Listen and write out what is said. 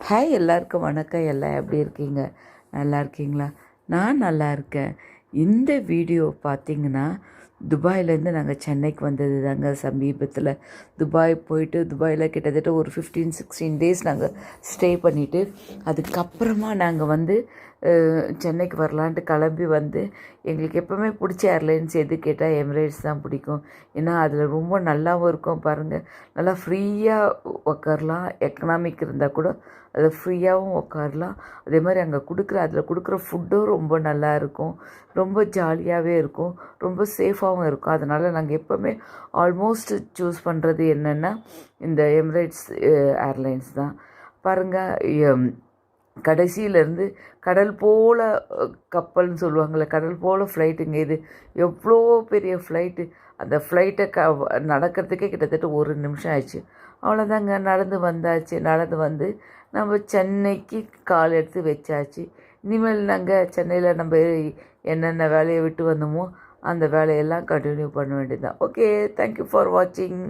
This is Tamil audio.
ஹாய், எல்லாருக்கும் வணக்கம். எல்லாம் எப்படி இருக்கீங்க? நல்லா இருக்கீங்களா? நான் நல்லா இருக்கேன். இந்த வீடியோ பார்த்தீங்கன்னா, துபாயிலேருந்து நாங்கள் சென்னைக்கு வந்தது தாங்க சமீபத்தில். துபாய் போயிட்டு துபாயில் கிட்டத்தட்ட ஒரு 15-16 டேஸ் நாங்கள் ஸ்டே பண்ணிவிட்டு அதுக்கப்புறமா நாங்கள் வந்து சென்னைக்கு வரலான்ட்டு கிளம்பி வந்து, எங்களுக்கு எப்போவுமே பிடிச்ச ஏர்லைன்ஸ் எது கேட்டால் எமிரேட்ஸ் தான் பிடிக்கும். ஏன்னா அதில் ரொம்ப நல்லாவும் இருக்கும் பாருங்கள். நல்லா ஃப்ரீயாக உக்காரலாம். எக்கனாமிக் இருந்தால் கூட அதில் ஃப்ரீயாகவும் உட்காரலாம். அதே மாதிரி அங்கே அதில் கொடுக்குற ஃபுட்டும் ரொம்ப நல்லா இருக்கும். ரொம்ப ஜாலியாகவே இருக்கும். ரொம்ப சேஃபாகவும் இருக்கும். அதனால் நாங்கள் எப்போவுமே ஆல்மோஸ்ட் சூஸ் பண்ணுறது என்னென்னா இந்த எமிரேட்ஸ் ஏர்லைன்ஸ் தான். பாருங்கள், கடைசியிலேருந்து கடல் போல் கப்பல்னு சொல்லுவாங்கள்ல, கடல் போல் ஃப்ளைட்டுங்க இது. எவ்வளோ பெரிய ஃப்ளைட்டு. அந்த ஃப்ளைட்டை நடக்கிறதுக்கே கிட்டத்தட்ட 1 நிமிஷம் ஆயிடுச்சு. அவ்வளோதாங்க, நடந்து வந்தாச்சு. நடந்து வந்து நம்ம சென்னைக்கு கால் எடுத்து வச்சாச்சு. இனிமேல் நாங்கள் சென்னையில் நம்ம என்னென்ன வேலையை விட்டு வந்தோமோ அந்த வேலையெல்லாம் கண்டினியூ பண்ண வேண்டியது தான். ஓகே, தேங்க்யூ ஃபார் வாட்சிங்.